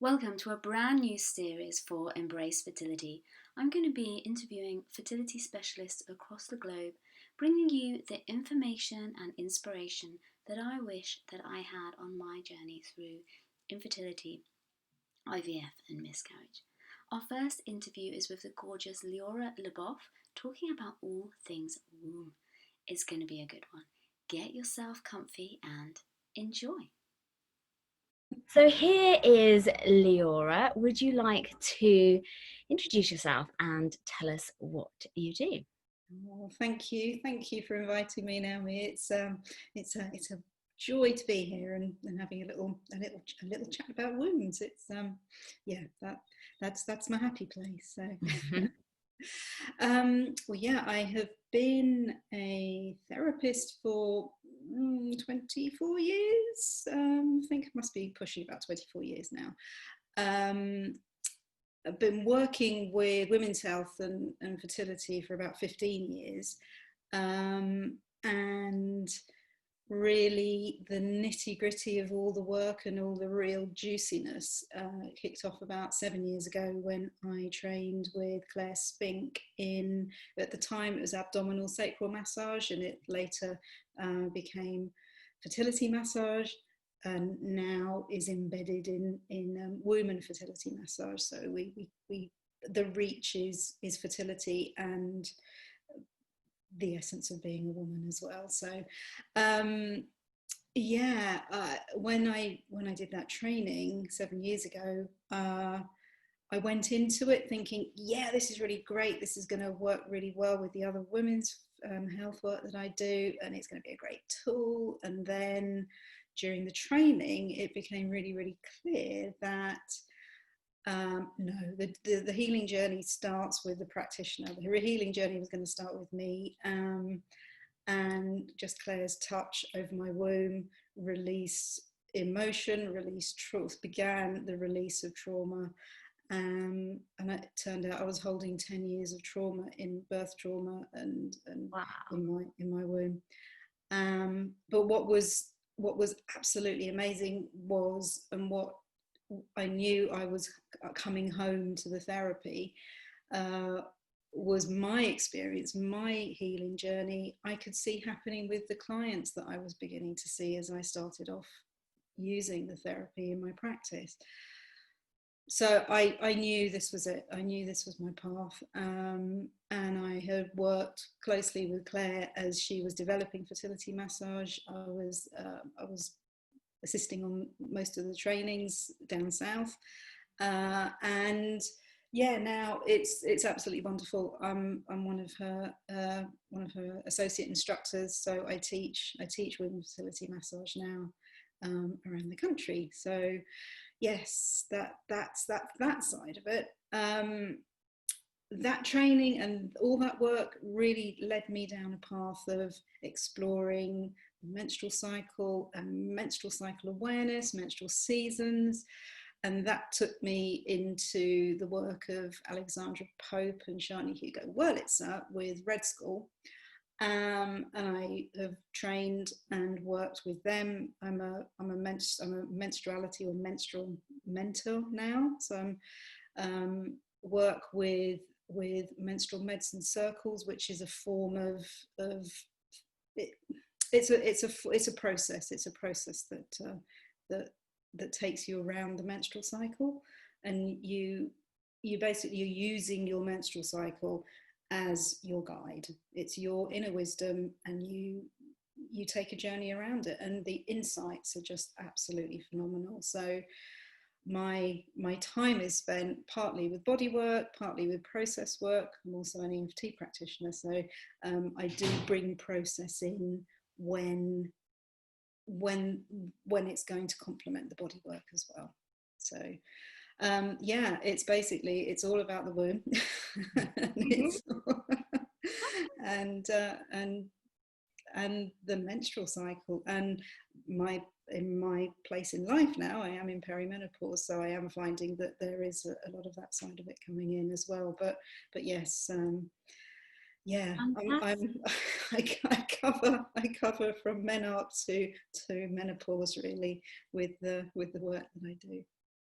Welcome to a brand new series for Embrace Fertility. I'm going to be interviewing fertility specialists across the globe, bringing you the information and inspiration that I wish that I had on my journey through infertility, IVF and miscarriage. Our first interview is with the gorgeous Leora Leboff, talking about all things womb. It's going to be a good one. Get yourself comfy and enjoy. So here is Leora. Would you like to introduce yourself and tell us what you do? Oh, thank you. Thank you for inviting me, Naomi. It's a joy to be here and having a little chat about wounds. That's my happy place. So well, yeah, I have been a therapist for 24 years. I think it must be pushing about 24 years now. I've been working with women's health and fertility for about 15 years. And really the nitty gritty of all the work and all the real juiciness kicked off about 7 years ago when I trained with Clare Spink at the time it was Abdominal Sacral Massage, and it later became Fertility Massage, and now is embedded in womb and fertility massage. So the reach is fertility and the essence of being a woman as well. So when I did that training 7 years ago, I went into it thinking, yeah, this is really great. This is going to work really well with the other women's health work that I do, and it's going to be a great tool. And then during the training, it became really, really clear that no, the healing journey starts with the practitioner. The healing journey was going to start with me, and just Claire's touch over my womb, release emotion, release truth, began the release of trauma. And it turned out I was holding 10 years of trauma, in birth trauma and Wow. in my womb. But what was absolutely amazing was, and what I knew I was coming home to the therapy, was my experience, my healing journey. I could see happening with the clients that I was beginning to see as I started off using the therapy in my practice. So I knew this was it. I knew this was my path. And I had worked closely with Claire as she was developing fertility massage. I was assisting on most of the trainings down south. And yeah, now it's absolutely wonderful. I'm one of her associate instructors. So I teach women's fertility massage now around the country. So yes, that's that side of it. That training and all that work really led me down a path of exploring the menstrual cycle and menstrual cycle awareness, menstrual seasons. And that took me into the work of Alexandra Pope and Shani Hugo Wurlitzer with Red School. And I have trained and worked with them. I'm a menstruality or menstrual mentor now. So I'm work with menstrual medicine circles, which is a form of it, it's a process. It's a process that takes you around the menstrual cycle, and you're using your menstrual cycle as your guide. It's your inner wisdom, and you take a journey around it, and the insights are just absolutely phenomenal. So my time is spent partly with body work, partly with process work. I'm also an EFT practitioner, so I do bring process in when it's going to complement the body work as well. So yeah, it's all about the womb. and the menstrual cycle. And in my place in life now, I am in perimenopause, so I am finding that there is a lot of that side of it coming in as well. But yes, yeah, I cover from men up to menopause, really, with the work that I do.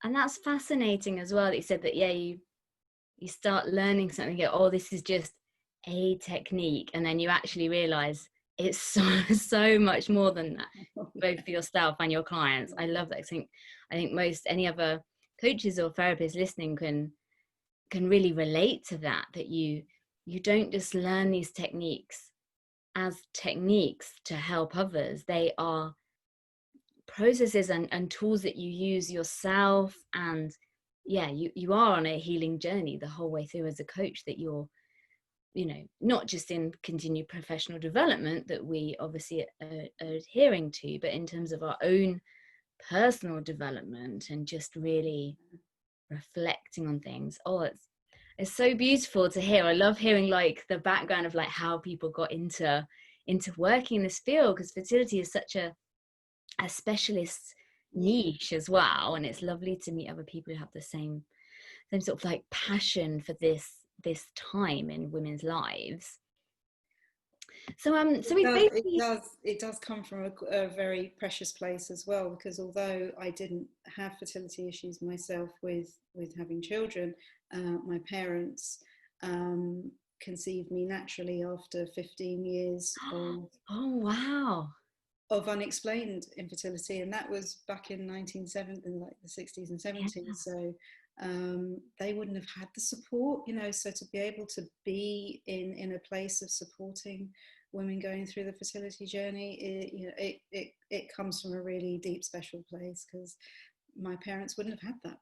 And that's fascinating as well that you said that, yeah, you start learning something, you go, oh, this is just a technique, and then you actually realize it's so much more than that, both for yourself and your clients. I love that. I think most any other coaches or therapists listening can really relate to that, that you don't just learn these techniques as techniques to help others. They are processes and tools that you use yourself, and yeah, you are on a healing journey the whole way through as a coach, that you're, you know, not just in continued professional development that we obviously are adhering to, but in terms of our own personal development and just really reflecting on things. Oh, it's so beautiful to hear. I love hearing like the background of like how people got into working in this field, because fertility is such a specialist niche as well, and it's lovely to meet other people who have the same sort of like passion for this time in women's lives. So we basically, it does come from a very precious place as well, because although I didn't have fertility issues myself with having children, my parents conceived me naturally after 15 years oh wow, of unexplained infertility, and that was back in 1970, in like the 60s and 70s. yeah. So they wouldn't have had the support, you know. So to be able to be in a place of supporting women going through the fertility journey, it comes from a really deep, special place, because my parents wouldn't have had that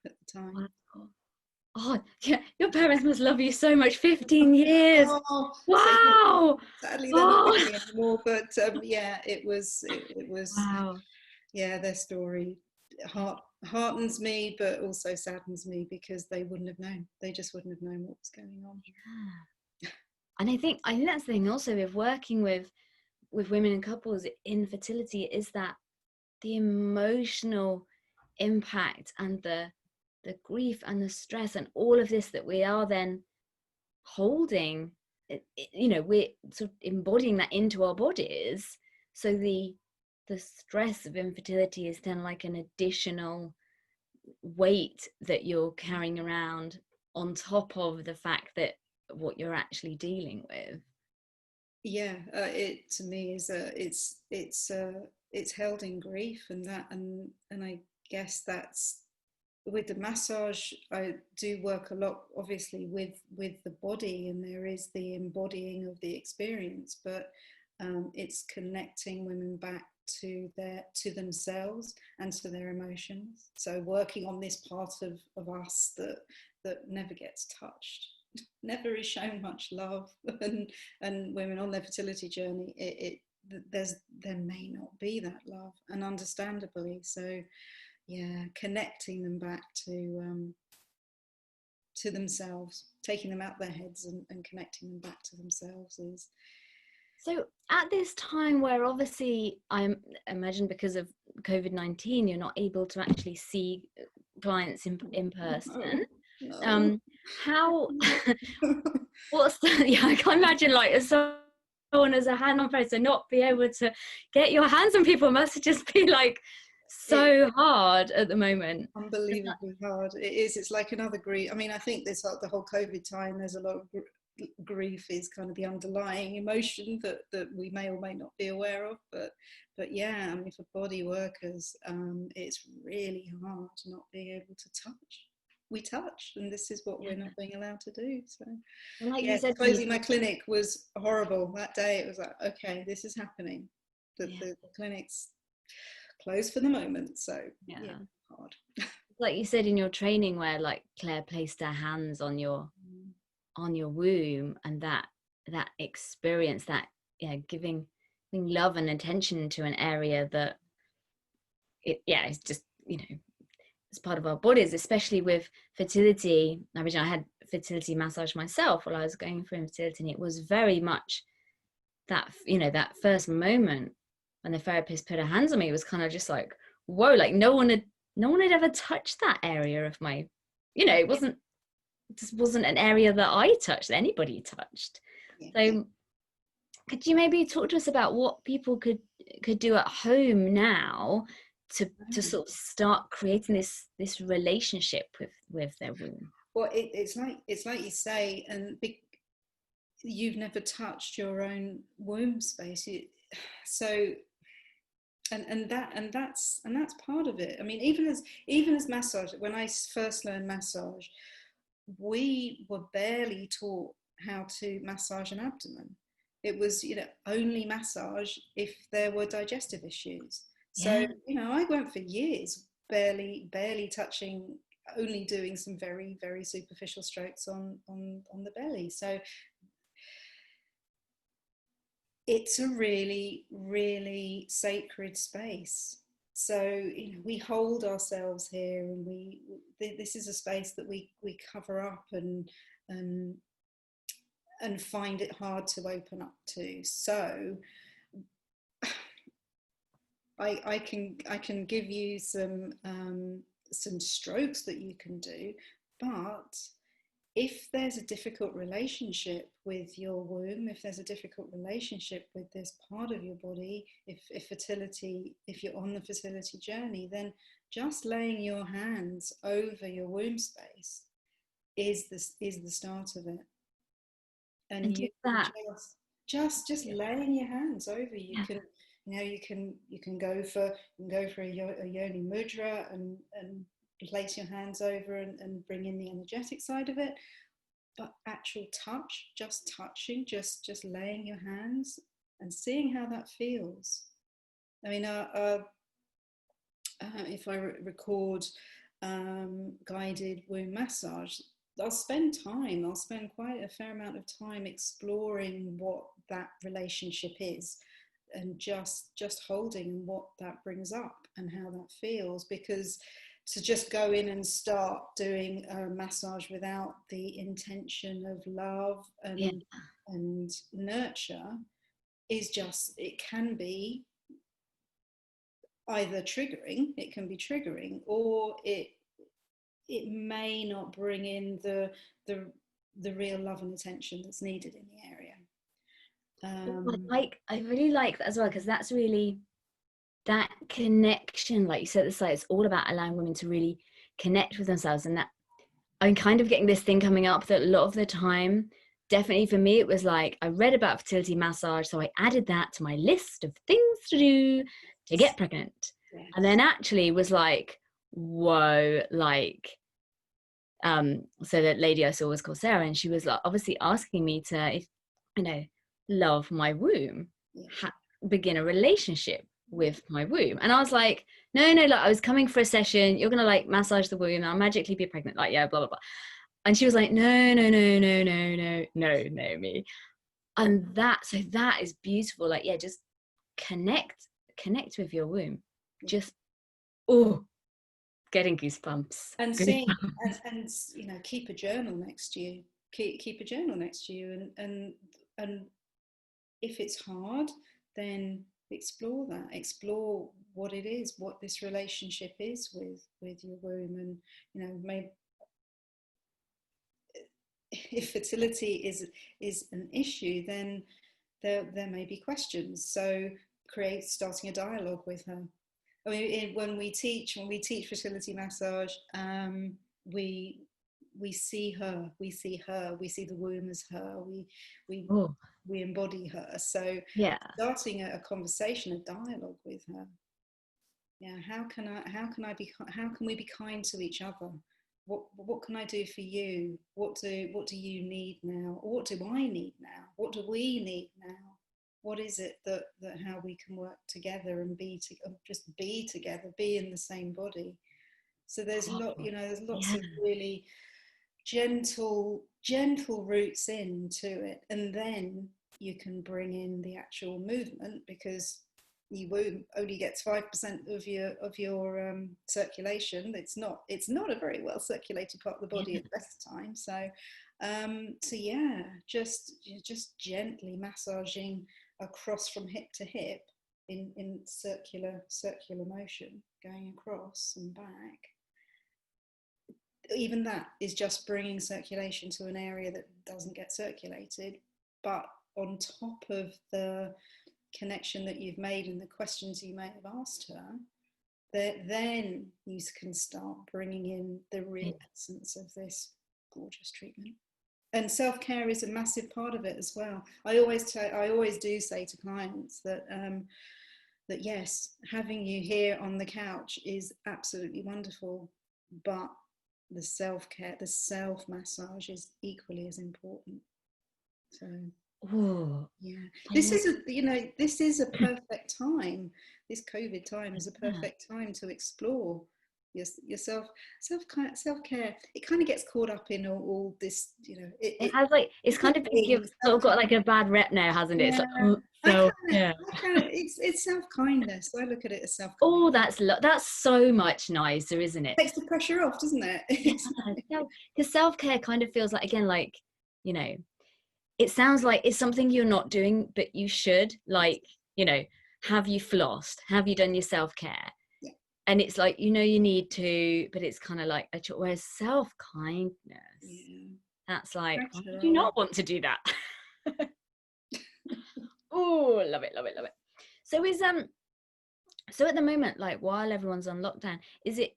at the time. Wow. Oh yeah, your parents must love you so much. 15 years. Oh, Wow. sadly they're not with Oh me anymore, but yeah, it was wow. yeah, their story heartens me, but also saddens me, because they wouldn't have known. They just wouldn't have known what was going on. Yeah. And I think that's the thing also with working with women and couples in fertility, is that the emotional impact and the grief and the stress and all of this that we are then holding, you know, we're sort of embodying that into our bodies. So the stress of infertility is then like an additional weight that you're carrying around on top of the fact that what you're actually dealing with. Yeah, it to me is it's held in grief, and that and I guess that's with the massage. I do work a lot, obviously, with the body, and there is the embodying of the experience, but it's connecting women back to themselves and to their emotions. So working on this part of us that never gets touched, never is shown much love, and women on their fertility journey, there may not be that love, and understandably so. Yeah, connecting them back to themselves, taking them out their heads and connecting them back to themselves is. So at this time where obviously I imagine because of COVID-19 you're not able to actually see clients in person. No. How what's the, yeah, I can't imagine like as someone as a hand-on person not be able to get your hands on people must just be like so hard at the moment. Unbelievably hard. It is. It's like another grief. I mean, I think this the whole COVID time, there's a lot of grief is kind of the underlying emotion that we may or may not be aware of. But yeah, I mean, for body workers, it's really hard not being able to touch. We touch, and this is what we're not being allowed to do. So Like yeah, you said, closing my clinic was horrible that day. It was like, okay, this is happening. The clinic's closed for the moment, so yeah, hard. like you said in your training where like Claire placed her hands on your womb, and that experience, that giving love and attention to an area that it's just, you know, it's part of our bodies, especially with fertility. I had fertility massage myself while I was going through infertility, and it was very much that, you know, that first moment when the therapist put her hands on me was kind of just like, whoa, like no one had ever touched that area of my, you know, it just wasn't an area that I touched, that anybody touched. So could you maybe talk to us about what people could do at home now to sort of start creating this relationship with their womb. Well, it's like you say, and you've never touched your own womb space, so that's part of it. I mean, even as massage, when I first learned massage, we were barely taught how to massage an abdomen. It was, only massage if there were digestive issues. So, Yeah. I went for years barely touching, only doing some very, very superficial strokes on the belly. So it's a really, really sacred space. So we hold ourselves here, and this is a space that we cover up and and find it hard to open up to. So I can give you some strokes that you can do, but if there's a difficult relationship with your womb, if there's a difficult relationship with this part of your body, if you're on the fertility journey, then just laying your hands over your womb space is the start of it. And And you just that. just laying your hands over, you can go for a yoni mudra and place your hands over and bring in the energetic side of it. But actual touch, just touching, just laying your hands and seeing how that feels. I mean, if I record guided womb massage, I'll spend quite a fair amount of time exploring what that relationship is, and just holding what that brings up and how that feels. Because to just go in and start doing a massage without the intention of love and nurture it can be either triggering, or it may not bring in the real love and attention that's needed in the area. I really like that as well, because that's really that connection, like you said, it's all about allowing women to really connect with themselves. And that I'm kind of getting this thing coming up that a lot of the time, definitely for me, it was like I read about fertility massage, so I added that to my list of things to do to get pregnant. Yes. And then actually was like, whoa, like so that lady I saw was called Sarah, and she was like obviously asking me to, if love my womb, begin a relationship with my womb. And I was like, no, like I was coming for a session, you're gonna like massage the womb and I'll magically be pregnant, like, yeah, blah blah blah. And she was like, no, me. And that is beautiful. Like, yeah, just connect with your womb. Just getting goosebumps. And seeing and keep a journal next to you. Keep a journal next to you, and if it's hard, then explore what it is, what this relationship is with your womb. And maybe if fertility is an issue, then there may be questions. So starting a dialogue with her. I mean, when we teach fertility massage, we see her, we see the womb as her, we embody her. So starting a conversation, a dialogue with her. Yeah, how can we be kind to each other? What can I do for you? What do you need now? Or what do I need now? What do we need now? What is it that how we can work together and just be together, be in the same body? So there's there's lots of really gentle roots into it, and then you can bring in the actual movement, because your womb only gets 5% of your circulation. It's not a very well circulated part of the body at the best of times. So yeah, just gently massaging across from hip to hip in circular motion, going across and back. Even that is just bringing circulation to an area that doesn't get circulated. But on top of the connection that you've made and the questions you may have asked her, then you can start bringing in the real essence of this gorgeous treatment. And self-care is a massive part of it as well. I always do say to clients that that yes, having you here on the couch is absolutely wonderful, but the self-care, the self-massage is equally as important. So Oh, yeah, I this know. is this is a perfect time. This COVID time is a Yeah. perfect time to explore yourself, self-care. It kind of gets caught up in all this, It has like, it's kind of been give, sort of got like a bad rep now, hasn't it? It's Yeah, like, so yeah. it's self-kindness. I look at it as self-kindness. Oh, that's so much nicer, isn't it? Takes the pressure off, doesn't it? Yeah, because self-care kind of feels like, again, like, you know, it sounds like it's something you're not doing, but you should. Like, you know, have you flossed? Have you done your self-care? Yeah. And it's like, you know, you need to, but it's kind of like a choice. Whereas self-kindness, Yeah. that's like, why would Pressure you off. not want to do that? Oh, love it, love it, love it. So so at the moment, like while everyone's on lockdown, is it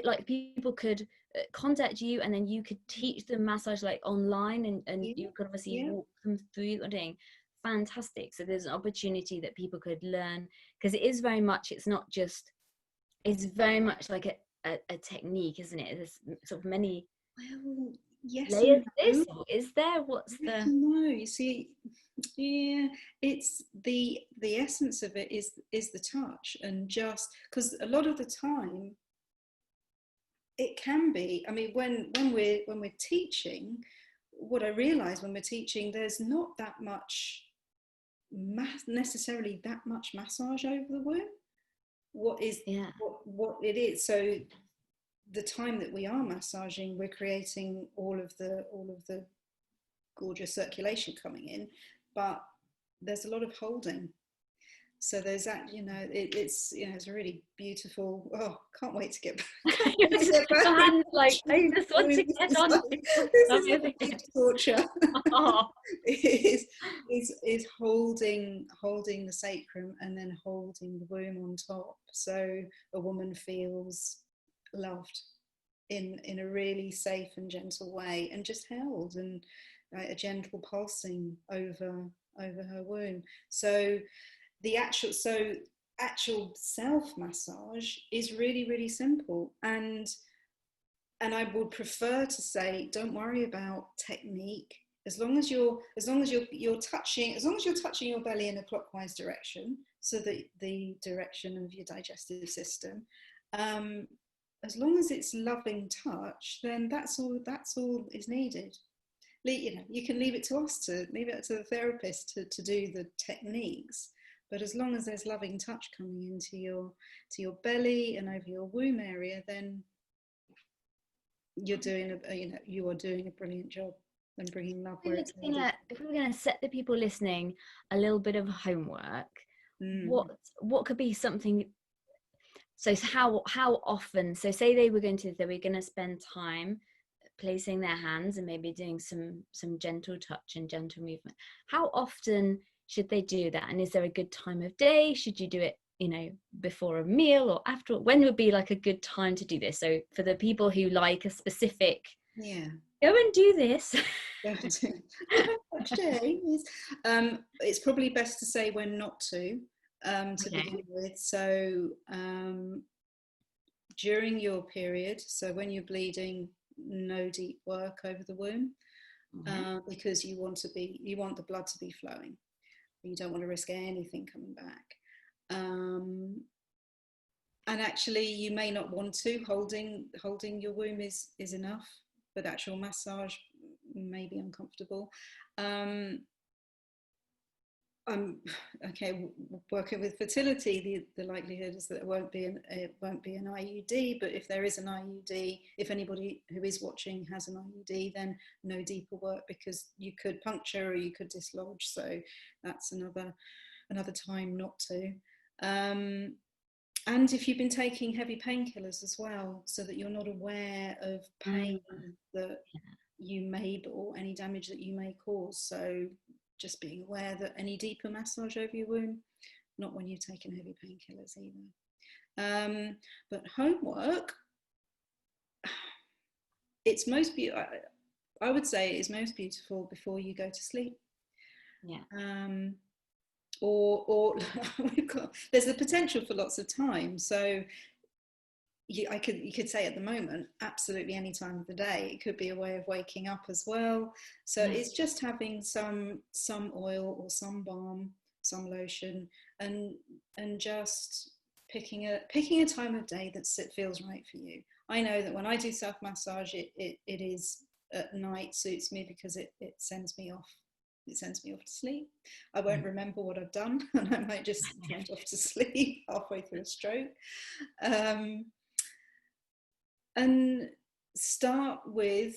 like people could contact you and then you could teach them massage like online, and Yeah, you could obviously yeah. walk them through the thing? Fantastic. So there's an opportunity that people could learn, because it is very much, it's not just, it's very much like a technique, isn't it? There's sort of many Well, yes layers and to no. this, or is there? What's Yes the, and no. You see, yeah, it's the essence of it is the touch, and just because a lot of the time it can be. I mean, when we're teaching, what I realize when we're teaching, there's not that much necessarily that much massage over the womb. What is yeah, what it is? So the time that we are massaging, we're creating all of the gorgeous circulation coming in, but there's a lot of holding. So there's that, it's a really beautiful. Oh, can't wait to get back. Can't wait to get back your in. hands like, I just want to get on. This is like deep torture. Oh, is holding the sacrum and then holding the womb on top, so a woman feels loved in a really safe and gentle way, and just held, and a gentle pulsing over her womb. So the actual self massage is really, really simple, and I would prefer to say, don't worry about technique, as long as you're touching your belly in a clockwise direction, so that the direction of your digestive system, as long as it's loving touch, then that's all is needed. You can leave it to the therapist to do the techniques, but as long as there's loving touch coming into your belly and over your womb area, then you are doing a brilliant job and bringing love where it's needed. if we were gonna set the people listening a little bit of homework, Mm. what could be something? So how often? So say they were gonna spend time placing their hands and maybe doing some gentle touch and gentle movement. How often should they do that? And is there a good time of day? Should you do it, before a meal or after? When would be like a good time to do this? So for the people who like a specific, Yeah. go and do this. Today is, it's probably best to say when not to Okay. begin with. So during your period, so when you're bleeding, no deep work over the womb, because you want the blood to be flowing. You don't want to risk anything coming back. And actually, you may not want to. Holding your womb is enough, but actual massage may be uncomfortable. I'm okay. Working with fertility, the likelihood is that it won't be an IUD. But if there is an IUD, if anybody who is watching has an IUD, then no deeper work, because you could puncture or you could dislodge. So that's another time not to. And if you've been taking heavy painkillers as well, so that you're not aware of pain that you may, or any damage that you may cause. So just being aware that any deeper massage over your womb, not when you've taken heavy painkillers either. But homework, it's most beautiful. I would say it is most beautiful before you go to sleep. Yeah. Or there's the potential for lots of time. So you could say at the moment, absolutely any time of the day. It could be a way of waking up as well. So Yeah. it's just having some oil or some balm, some lotion, and just picking a time of day that feels right for you. I know that when I do self massage, it is at night suits me because it sends me off. It sends me off to sleep. I won't remember what I've done, and I might just drift off to sleep halfway through a stroke. And start with,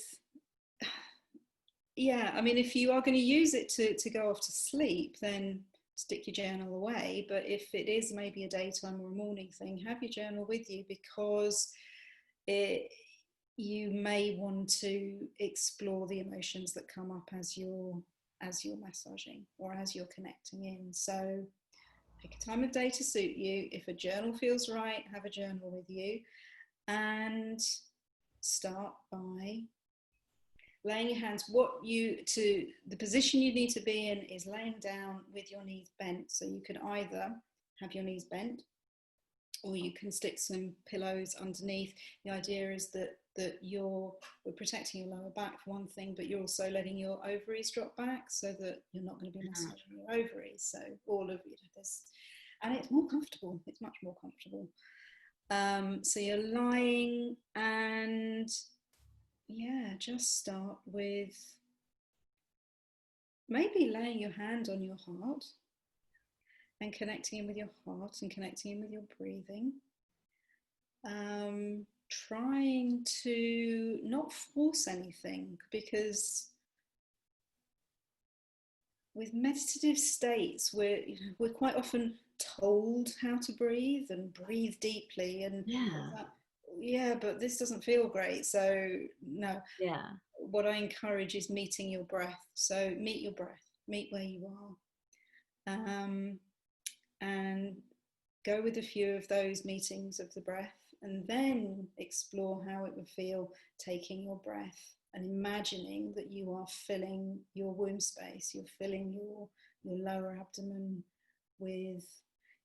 yeah, I mean, if you are going to use it to go off to sleep, then stick your journal away. But if it is maybe a daytime or a morning thing, have your journal with you, because you may want to explore the emotions that come up as you're massaging or as you're connecting in. So pick a time of day to suit you. If a journal feels right, have a journal with you, and start by laying your hands. The position you need to be in is laying down with your knees bent. So you could either have your knees bent, or you can stick some pillows underneath. The idea is that we're protecting your lower back for one thing, but you're also letting your ovaries drop back, so that you're not going to be massaging your ovaries. So all of this, and it's more comfortable. It's much more comfortable. So you're lying, and yeah, just start with maybe laying your hand on your heart and connecting in with your heart and connecting in with your breathing. Trying to not force anything, because with meditative states, we're quite often told how to breathe and breathe deeply, and yeah, but this doesn't feel great. So no. Yeah. What I encourage is meeting your breath. So meet your breath, meet where you are, and go with a few of those meetings of the breath, and then explore how it would feel taking your breath and imagining that you are filling your womb space, you're filling your lower abdomen with,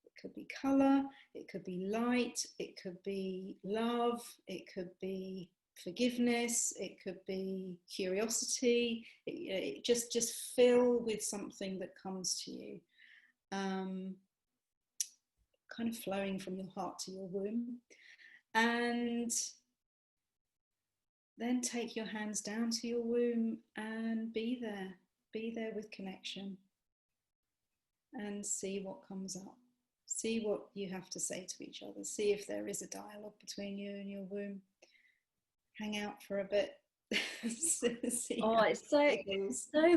it could be colour, it could be light, it could be love, it could be forgiveness, it could be curiosity. It just fill with something that comes to you, kind of flowing from your heart to your womb. And then take your hands down to your womb and be there with connection, and see what comes up. See what you have to say to each other. See if there is a dialogue between you and your womb. Hang out for a bit. It's so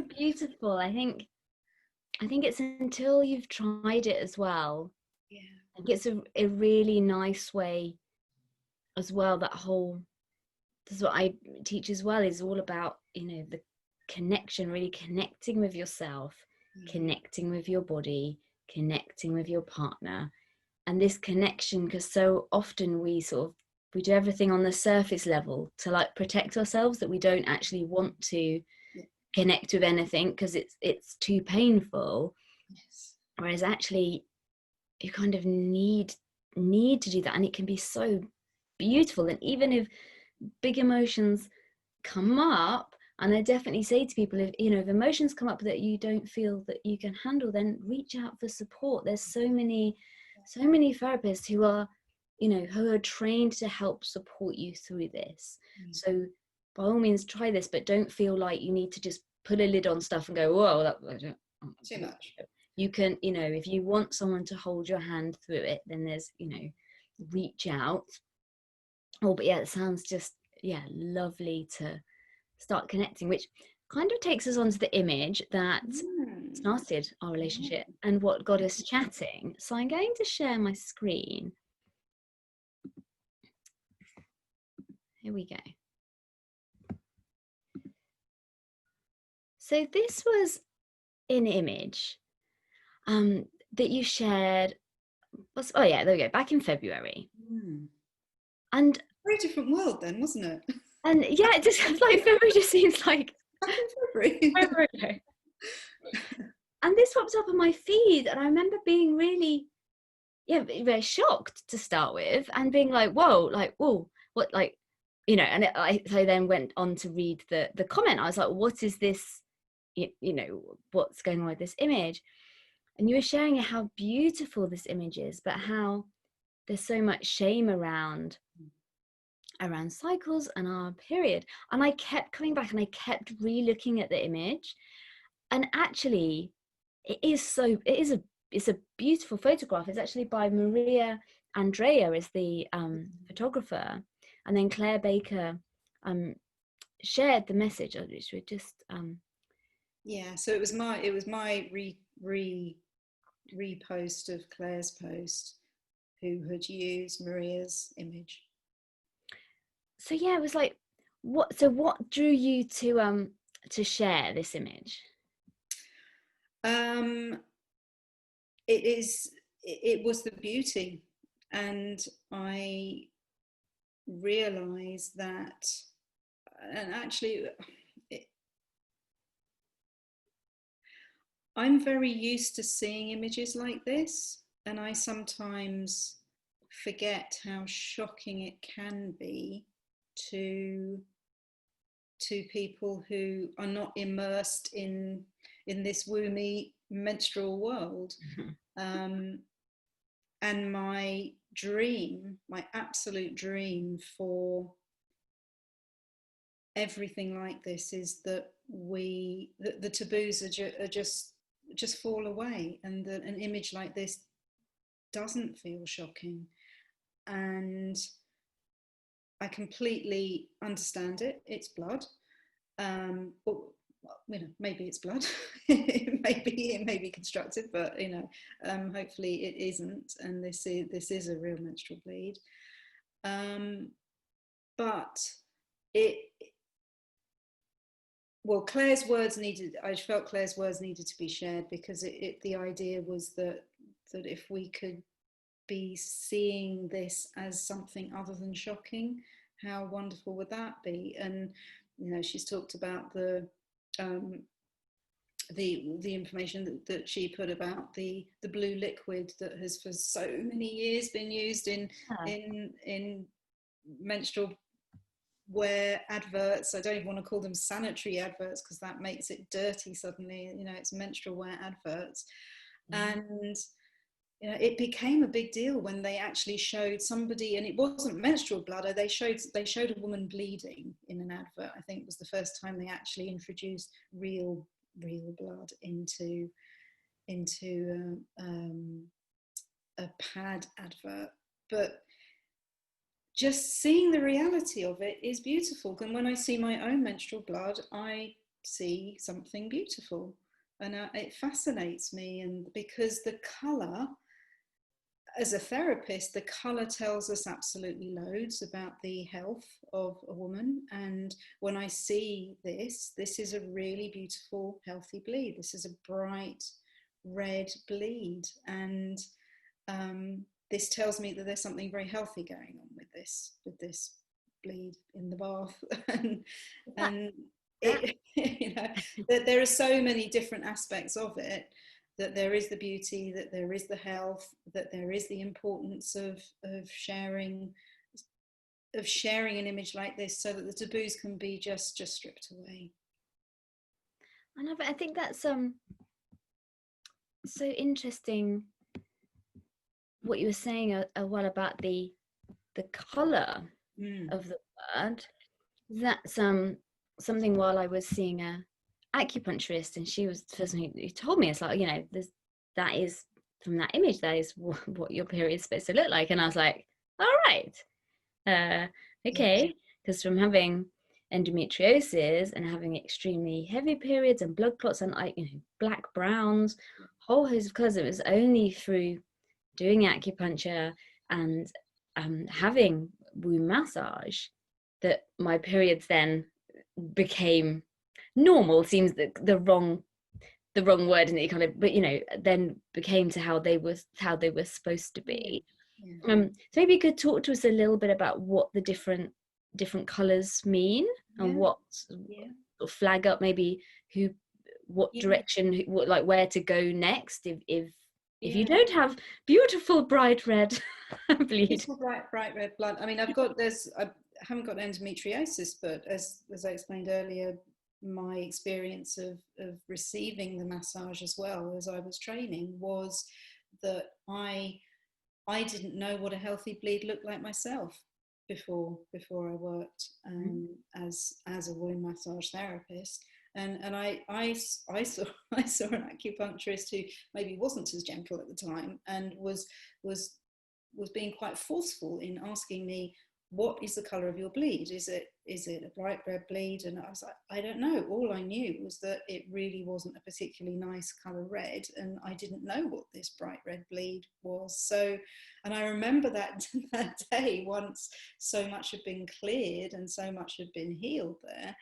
beautiful. I think it's until you've tried it as well. Yeah. I think it's a really nice way as well. This is what I teach as well, is all about, the connection, really connecting with yourself, connecting with your body, connecting with your partner. And this connection, because so often we do everything on the surface level to like protect ourselves, that we don't actually want to connect with anything because it's too painful. Yes. Whereas actually you kind of need to do that, and it can be so beautiful. And even if big emotions come up, and I definitely say to people, if emotions come up that you don't feel that you can handle, then reach out for support. There's so many therapists who are trained to help support you through this. So by all means try this, but don't feel like you need to just put a lid on stuff and go, whoa, that too much. You can, if you want someone to hold your hand through it, then there's, reach out. Oh, but yeah, it sounds just, lovely to start connecting, which kind of takes us on to the image that started our relationship and what got us chatting. So I'm going to share my screen. Here we go. So this was an image that you shared oh yeah, there we go, back in February. Mm. And Very different world then, wasn't it? yeah, it just like February just seems like Back in February. forever ago. And this pops up on my feed, and I remember being really, yeah, very shocked to start with, and being like, whoa, like, whoa, what, like, you know. And I then went on to read the comment. I was like, what is this, you know, what's going on with this image? And you were sharing how beautiful this image is, but how there's so much shame around cycles and our period. And I kept coming back and I kept re-looking at the image, and actually it's a beautiful photograph. It's actually by Maria Andrea is the photographer, and then Claire Baker shared the message, which we just yeah, so it was my repost of Claire's post, who had used Maria's image. so yeah, it was like, what drew you to share this image? It was the beauty, and I realized that, and actually I'm very used to seeing images like this, and I sometimes forget how shocking it can be to people who are not immersed in this womby menstrual world. And my absolute dream for everything like this is that the taboos are just fall away, and that an image like this doesn't feel shocking. And I completely understand it. It's blood. But, you know, maybe it's blood. it may be constructed, but you know, hopefully it isn't. And this is a real menstrual bleed. But Claire's words needed. I felt Claire's words needed to be shared, because the idea was that if we could be seeing this as something other than shocking, how wonderful would that be? And you know, she's talked about the information that she put about the blue liquid that has for so many years been used in menstrual wear adverts. I don't even want to call them sanitary adverts, because that makes it dirty suddenly. You know, it's menstrual wear adverts. And you know, it became a big deal when they actually showed somebody, and it wasn't menstrual blood. They showed a woman bleeding in an advert. I think it was the first time they actually introduced real blood into a pad advert. But just seeing the reality of it is beautiful. And when I see my own menstrual blood, I see something beautiful, and it fascinates me. And because the colour, as a therapist, the colour tells us absolutely loads about the health of a woman. And when I see this is a really beautiful, healthy bleed. This is a bright red bleed. And this tells me that there's something very healthy going on with this bleed in the bath. and it, you know, that there are so many different aspects of it, that there is the beauty, that there is the health, that there is the importance of sharing an image like this, so that the taboos can be just stripped away. I think that's so interesting what you were saying a while about the colour of the word. That's something, while I was seeing a acupuncturist, and she was the person who told me, it's like, you know, that is from that image, that is what your period is supposed to look like. And I was like, all right, okay, because from having endometriosis and having extremely heavy periods and blood clots and black browns, whole host of colours, it was only through doing acupuncture and having womb massage that my periods then became normal. Seems the wrong the wrong word, and it kind of, but then became to how they were supposed to be. Yeah. So maybe you could talk to us a little bit about what the different colors mean, and what flag up maybe what direction, like where to go next if you don't have beautiful bright red bleed. Beautiful bright red blood. I mean, I haven't got endometriosis, but as I explained earlier, my experience of receiving the massage as well as I was training was that I didn't know what a healthy bleed looked like myself before I worked as a wound massage therapist. And I saw an acupuncturist who maybe wasn't as gentle at the time, and was being quite forceful in asking me, what is the colour of your bleed? Is it a bright red bleed? And I was like, I don't know. All I knew was that it really wasn't a particularly nice colour red, and I didn't know what this bright red bleed was. So, and I remember that day, once so much had been cleared and so much had been healed there,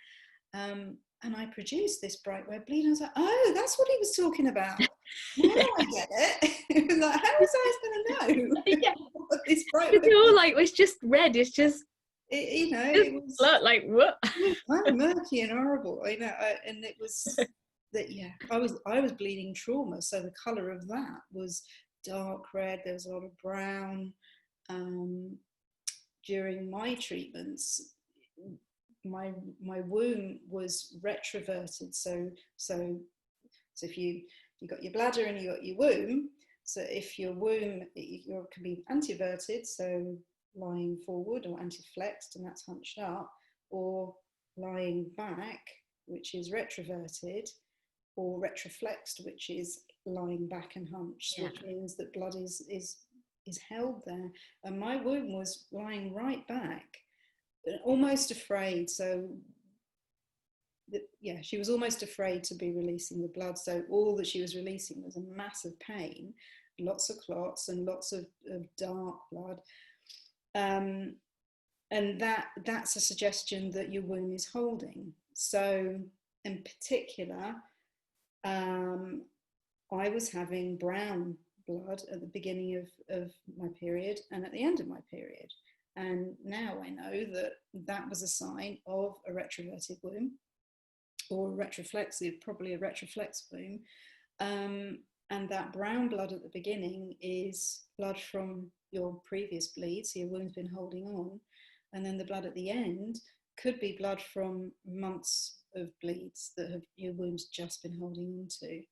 and I produced this bright red bleed. And I was like, oh, that's what he was talking about. Now I get it. It was like, how was I going to know? What this bright red bleed, like, it's just red. It's just, it was blood, like what? murky and horrible. And it was that. Yeah, I was bleeding trauma, so the colour of that was dark red. There was a lot of brown. During my treatments, my womb was retroverted. So if you got your bladder and you got your womb. So if your womb can be anteverted, so lying forward, or anteflexed, and that's hunched up, or lying back, which is retroverted, or retroflexed, which is lying back and hunched, which means that blood is held there. And my womb was lying right back, almost afraid. So she was almost afraid to be releasing the blood. So all that she was releasing was a massive pain, lots of clots, and lots of dark blood. And that's a suggestion that your womb is holding. So in particular, I was having brown blood at the beginning of my period and at the end of my period. And now I know that was a sign of a retroverted womb, or retroflexive, probably a retroflex womb. And that brown blood at the beginning is blood from your previous bleed, so your womb's been holding on. And then the blood at the end could be blood from months of bleeds that your womb's just been holding on to.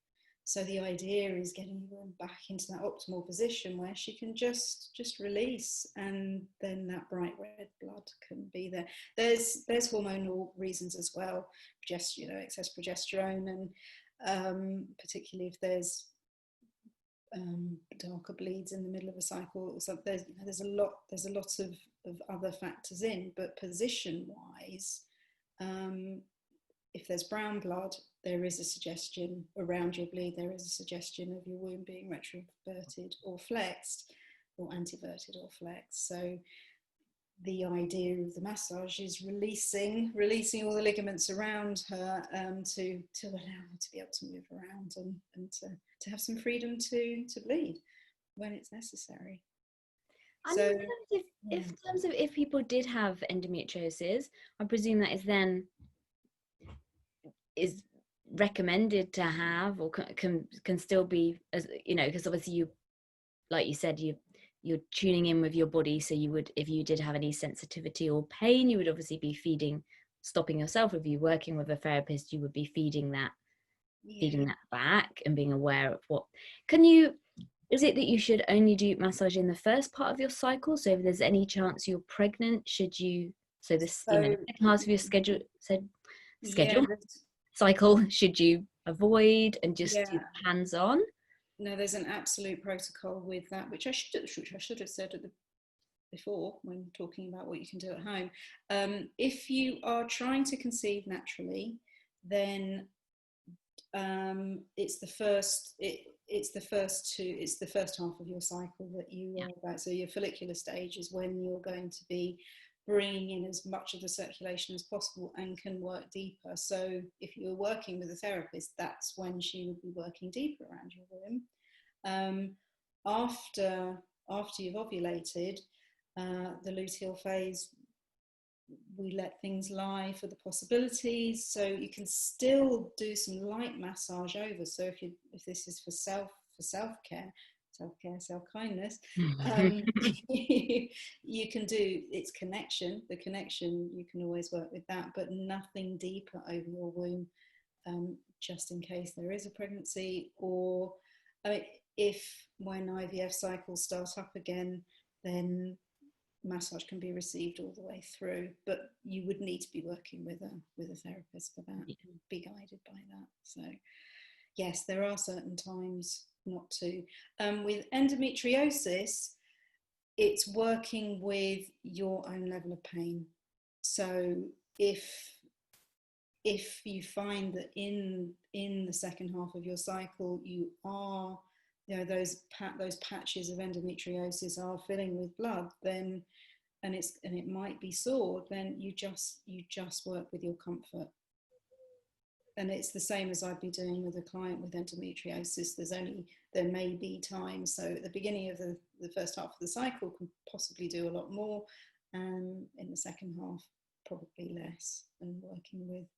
So the idea is getting your womb back into that optimal position where she can just release, and then that bright red blood can be there. There's hormonal reasons as well, excess progesterone, and particularly if there's darker bleeds in the middle of a cycle. So there's a lot of other factors in, but position wise, if there's brown blood, there is a suggestion around your bleed, there is a suggestion of your womb being retroverted or flexed, or anteverted or flexed. So the idea of the massage is releasing all the ligaments around her, to allow her to be able to move around and to have some freedom to bleed when it's necessary. And so, in terms of if people did have endometriosis, I presume that is recommended to have, or can still be, as because obviously you, like you said, you're tuning in with your body, so you would, if you did have any sensitivity or pain, you would obviously be stopping yourself. If you're working with a therapist, you would be feeding that back and being aware of what is it that you should only do massage in the first part of your cycle? So if there's any chance you're pregnant, should you, second half of your schedule cycle, should you avoid and just do hands-on? No, there's an absolute protocol with that, which I should have said before when talking about what you can do at home. If you are trying to conceive naturally, then it's the first half of your cycle that you are about. So your follicular stage is when you're going to be bringing in as much of the circulation as possible and can work deeper. So if you were working with a therapist, that's when she would be working deeper around your womb. After you've ovulated, the luteal phase, we let things lie for the possibilities. So you can still do some light massage over. So if this is for self-care, self-kindness, you can do its connection. The connection, you can always work with that, but nothing deeper over your womb, just in case there is a pregnancy, or if when IVF cycles start up again, then massage can be received all the way through, but you would need to be working with a therapist for that, and be guided by that. So yes, there are certain times not to. With endometriosis, it's working with your own level of pain. So if you find that in the second half of your cycle you are, those patches of endometriosis are filling with blood, then and it might be sore, then you just work with your comfort. And it's the same as I'd be doing with a client with endometriosis. There may be times, so at the beginning of the first half of the cycle can possibly do a lot more, and in the second half probably less, and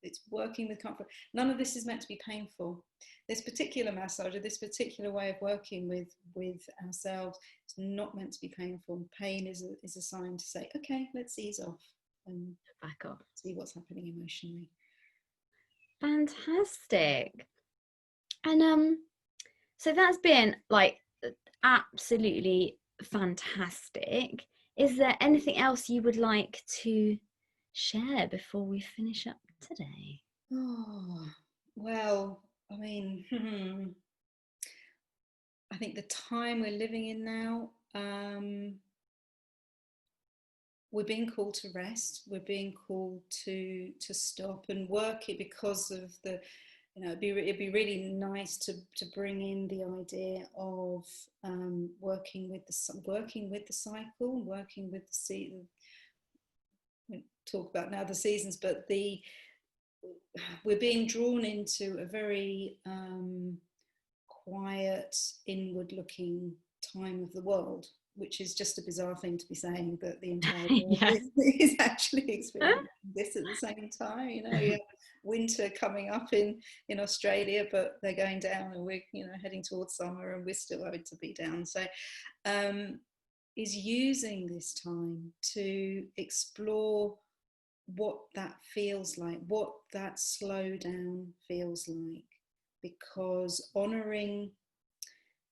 it's working with comfort. None of this is meant to be painful. This particular massage, or this particular way of working with ourselves, it's not meant to be painful. Pain is a sign to say, okay, let's ease off and back off, see what's happening emotionally. Fantastic. And so that's been like absolutely fantastic. Is there anything else you would like to share before we finish up today? Oh, well, I mean, I think the time we're living in now, we're being called to rest. We're being called to stop and work it, because of the, it'd be really nice to bring in the idea of working with the cycle, working with the season. We talk about now the seasons, but we're being drawn into a very quiet, inward-looking time of the world, which is just a bizarre thing to be saying, that the entire world is actually experiencing this at the same time. You have winter coming up in Australia, but they're going down, and we're heading towards summer, and we're still having to be down. So is using this time to explore what that feels like, what that slow down feels like, because honouring,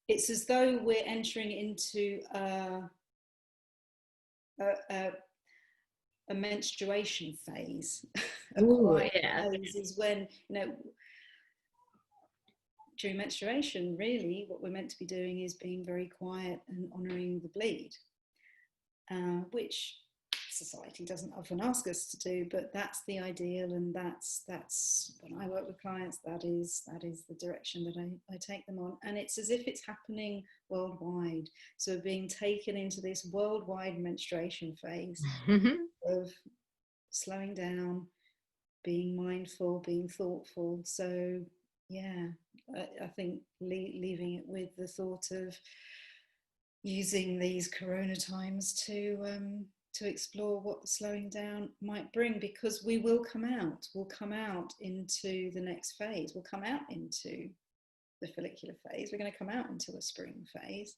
it's as though we're entering into a menstruation phase. A quiet phase is when, during menstruation, really what we're meant to be doing is being very quiet and honouring the bleed, which society doesn't often ask us to do, but that's the ideal, and that's when I work with clients, that is the direction that I take them on. And it's as if it's happening worldwide, so being taken into this worldwide menstruation phase of slowing down, being mindful, being thoughtful. So yeah, I think leaving it with the thought of using these corona times to explore what the slowing down might bring, because we'll come out into the next phase. We'll come out into the follicular phase. We're going to come out into a spring phase.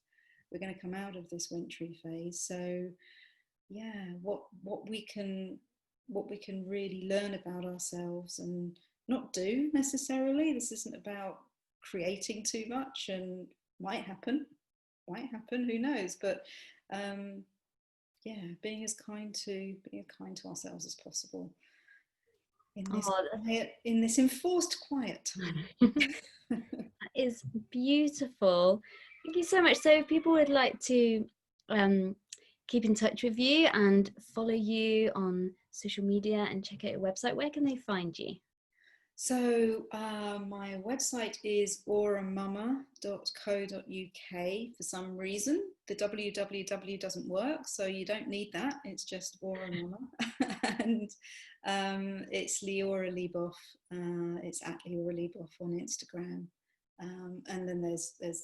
We're going to come out of this wintry phase. So yeah, what we can really learn about ourselves and not do necessarily. This isn't about creating too much, and might happen, who knows, but yeah, being as kind to ourselves as possible in this enforced quiet time. That is beautiful. Thank you so much. So if people would like to keep in touch with you and follow you on social media and check out your website, where can they find you? So my website is auramama.co.uk. For some reason, the www doesn't work, so you don't need that. It's just Auramama. And it's Leora Leboff. It's at Leora Leboff on Instagram. And then there's the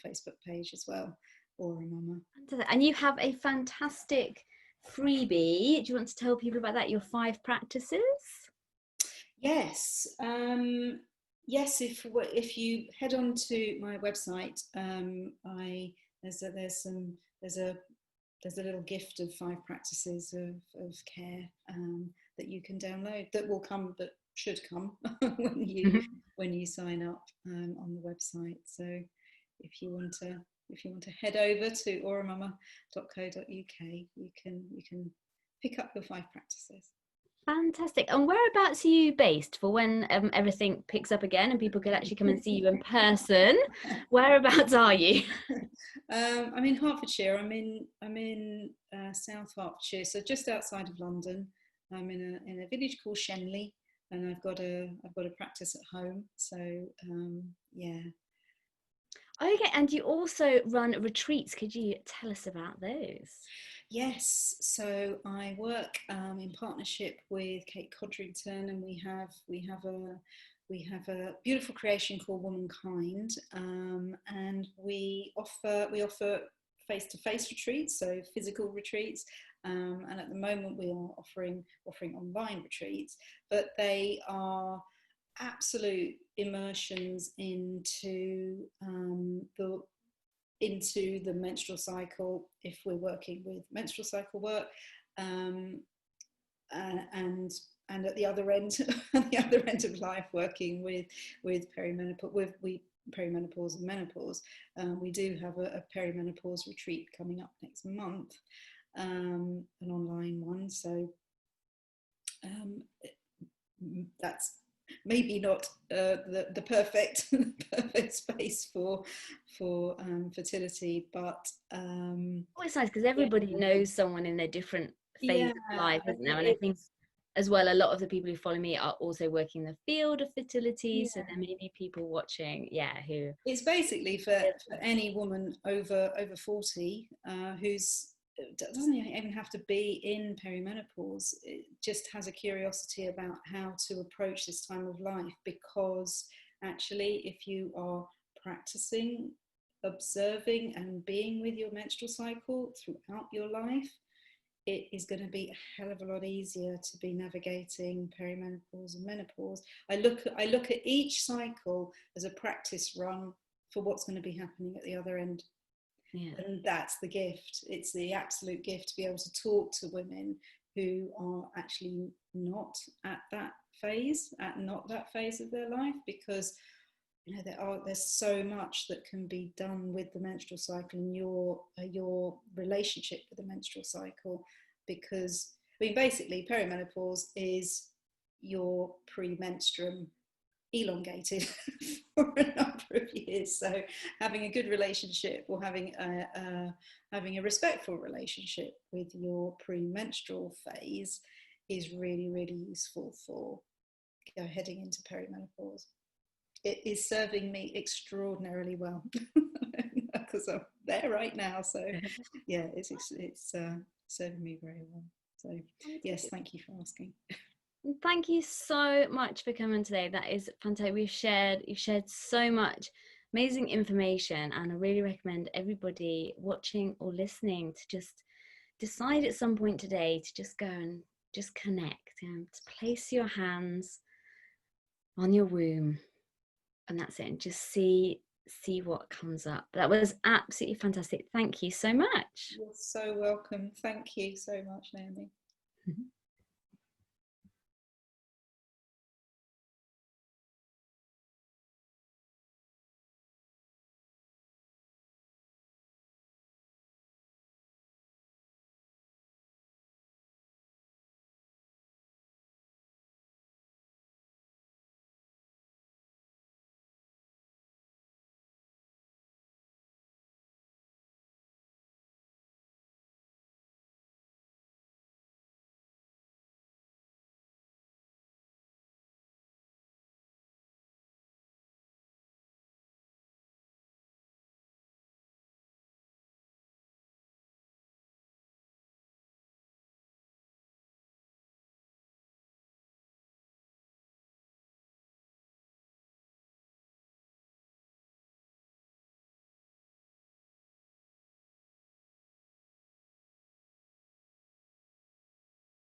Facebook page as well, Auramama. And you have a fantastic freebie. Do you want to tell people about that? Your 5 practices? Yes, yes. If you head on to my website, there's a little gift of 5 practices of care that you can download. That should come when you sign up on the website. So if you want to head over to auramama.co.uk, you can pick up your 5 practices. Fantastic. And whereabouts are you based for when everything picks up again and people could actually come and see you in person? Whereabouts are you? I'm in Hertfordshire. I'm in South Hertfordshire, so just outside of London. I'm in a village called Shenley, and I've got a practice at home. So yeah. Okay, and you also run retreats. Could you tell us about those? Yes, so I work in partnership with Kate Codrington, and we have a beautiful creation called Womankind, and we offer face-to-face retreats, so physical retreats, and at the moment we are offering online retreats, but they are absolute immersions into the menstrual cycle, if we're working with menstrual cycle work, and at the other end of life, working with perimenopause and menopause. We do have a perimenopause retreat coming up next month, an online one. So that's maybe not the perfect space for fertility, but It's nice because everybody knows someone in their different phase of life, isn't there? And I think as well, a lot of the people who follow me are also working in the field of fertility, so there may be people watching who it's basically for any woman over 40 who's doesn't even have to be in perimenopause. It just has a curiosity about how to approach this time of life, because actually if you are practicing observing and being with your menstrual cycle throughout your life, it is going to be a hell of a lot easier to be navigating perimenopause and menopause. I look at each cycle as a practice run for what's going to be happening at the other end. Yeah. And that's the gift. It's the absolute gift to be able to talk to women who are actually not at that phase of their life, because there's so much that can be done with the menstrual cycle and your relationship with the menstrual cycle, because basically perimenopause is your premenstruum elongated for a number of years. So having a good relationship, or having a respectful relationship with your premenstrual phase, is really, really useful for heading into perimenopause. It is serving me extraordinarily well because I'm there right now. So yeah, it's serving me very well. So yes, thank you for asking. Thank you so much for coming today. That is fantastic. You've shared so much amazing information, and I really recommend everybody watching or listening to just decide at some point today to just go and just connect and place your hands on your womb, and that's it, and just see what comes up. That was absolutely fantastic. Thank you so much. You're so welcome. Thank you so much, Naomi.